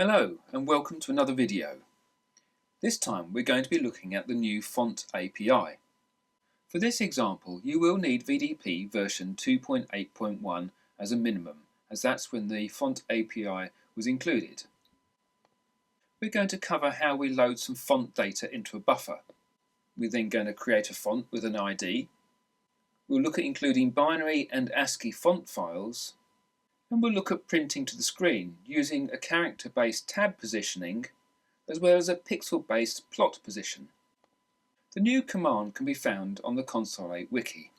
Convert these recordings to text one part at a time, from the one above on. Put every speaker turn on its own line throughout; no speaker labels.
Hello and welcome to another video. This time we're going to be looking at the new Font API. For this example you will need VDP version 2.8.1 as a minimum, as that's when the Font API was included. We're going to cover how we load some font data into a buffer. We're then going to create a font with an ID. We'll look at including binary and ASCII font files. And we'll look at printing to the screen using a character-based tab positioning as well as a pixel-based plot position. The new command can be found on the Console 8 wiki.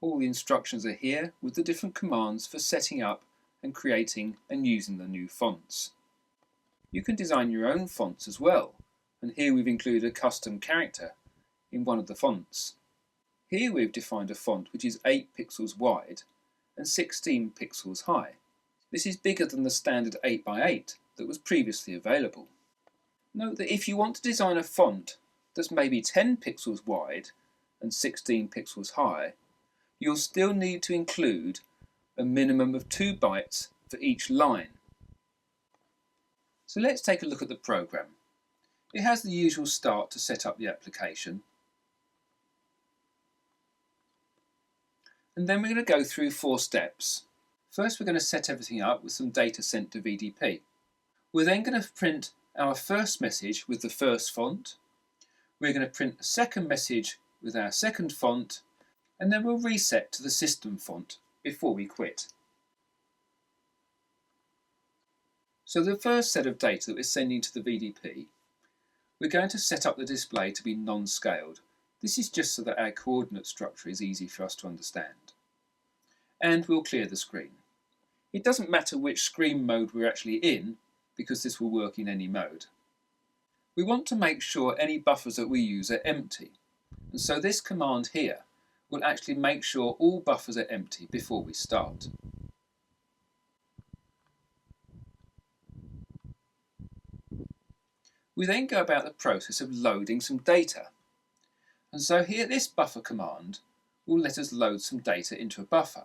All the instructions are here with the different commands for setting up and creating and using the new fonts. You can design your own fonts as well, and here we've included a custom character in one of the fonts. Here we've defined a font which is 8 pixels wide and 16 pixels high. This is bigger than the standard 8x8 that was previously available. Note that if you want to design a font that's maybe 10 pixels wide and 16 pixels high, you'll still need to include a minimum of 2 bytes for each line. So let's take a look at the program. It has the usual start to set up the application. And then we're going to go through 4 steps. First we're going to set everything up with some data sent to VDP. We're then going to print our first message with the first font. We're going to print a second message with our second font, and then we'll reset to the system font before we quit. So the first set of data that we're sending to the VDP, we're going to set up the display to be non-scaled. This is just so that our coordinate structure is easy for us to understand. And we'll clear the screen. It doesn't matter which screen mode we're actually in, because this will work in any mode. We want to make sure any buffers that we use are empty. And so this command here will actually make sure all buffers are empty before we start. We then go about the process of loading some data. And so here this buffer command will let us load some data into a buffer.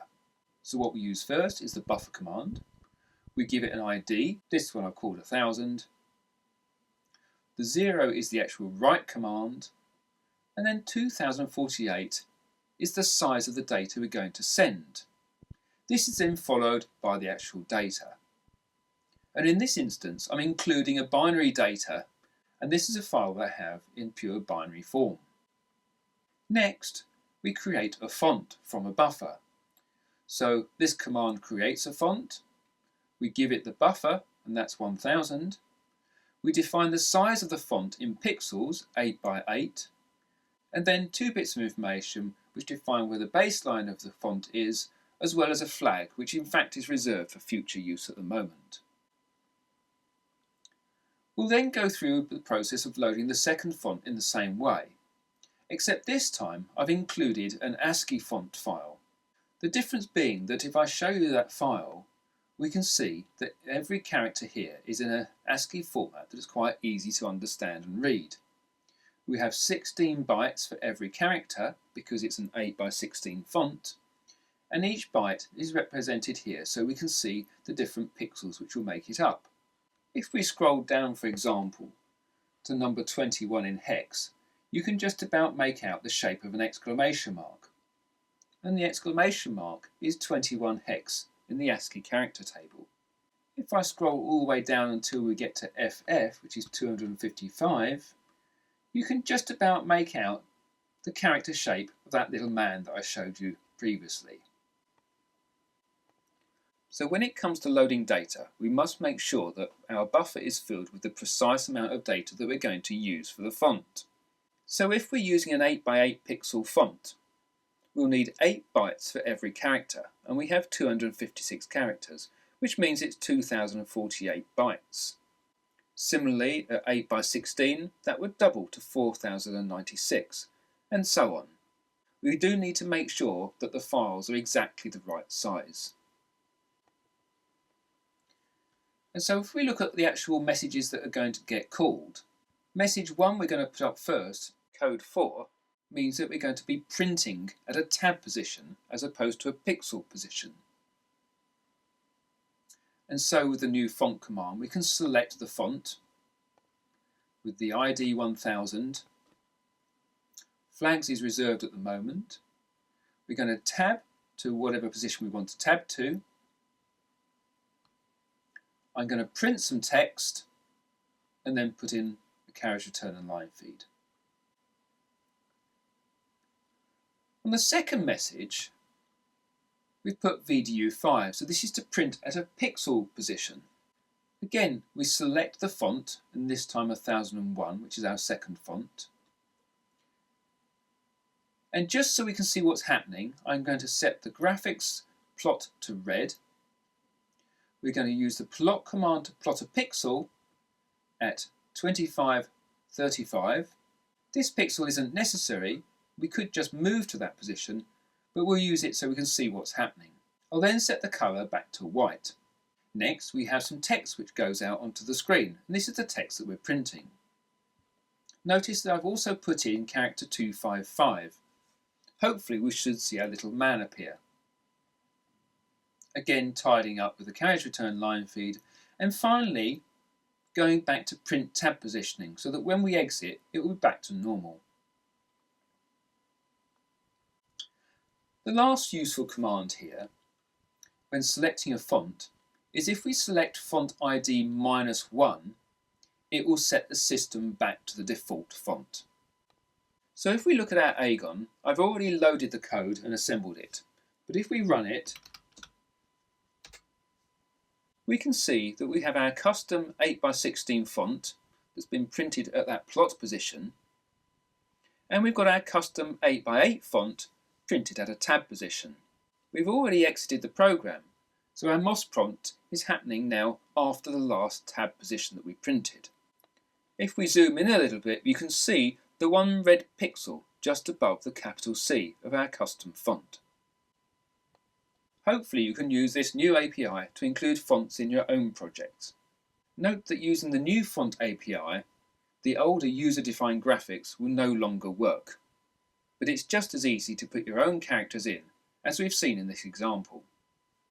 So what we use first is the buffer command. We give it an ID, this one I've called 1000. The 0 is the actual write command, and then 2048 is the size of the data we're going to send. This is then followed by the actual data. And in this instance I'm including a binary data, and this is a file that I have in pure binary form. Next, we create a font from a buffer. So this command creates a font, we give it the buffer, and that's 1000. We define the size of the font in pixels, 8x8, and then 2 bits of information which define where the baseline of the font is, as well as a flag, which in fact is reserved for future use at the moment. We'll then go through the process of loading the second font in the same way, except this time I've included an ASCII font file. The difference being that if I show you that file, we can see that every character here is in an ASCII format that is quite easy to understand and read. We have 16 bytes for every character because it's an 8x16 font, and each byte is represented here so we can see the different pixels which will make it up. If we scroll down, for example, to number 21 in hex, you can just about make out the shape of an exclamation mark. And the exclamation mark is 21 hex in the ASCII character table. If I scroll all the way down until we get to FF, which is 255, you can just about make out the character shape of that little man that I showed you previously. So when it comes to loading data, we must make sure that our buffer is filled with the precise amount of data that we're going to use for the font. So if we're using an 8x8 pixel font, we'll need 8 bytes for every character, and we have 256 characters, which means it's 2048 bytes. Similarly, at 8x16, that would double to 4096, and so on. We do need to make sure that the files are exactly the right size. And so if we look at the actual messages that are going to get called, message 1 we're going to put up first, code 4, means that we're going to be printing at a tab position as opposed to a pixel position. And so with the new font command, we can select the font with the ID 1000. Flags is reserved at the moment. We're going to tab to whatever position we want to tab to. I'm going to print some text and then put in the carriage return and line feed. On the second message, we've put VDU5, so this is to print at a pixel position. Again, we select the font, and this time 1001, which is our second font. And just so we can see what's happening, I'm going to set the graphics plot to red. We're going to use the plot command to plot a pixel at 2535. This pixel isn't necessary. We could just move to that position, but we'll use it so we can see what's happening. I'll then set the colour back to white. Next, we have some text which goes out onto the screen, and this is the text that we're printing. Notice that I've also put in character 255. Hopefully we should see our little man appear. Again, tidying up with the carriage return line feed, and finally going back to print tab positioning so that when we exit it will be back to normal. The last useful command here, when selecting a font, is if we select font ID -1, it will set the system back to the default font. So if we look at our Agon, I've already loaded the code and assembled it, but if we run it, we can see that we have our custom 8x16 font that's been printed at that plot position, and we've got our custom 8x8 font printed at a tab position. We've already exited the program, so our MOS prompt is happening now after the last tab position that we printed. If we zoom in a little bit, you can see the one red pixel just above the capital C of our custom font. Hopefully you can use this new API to include fonts in your own projects. Note that using the new font API, the older user-defined graphics will no longer work. But it's just as easy to put your own characters in, as we've seen in this example.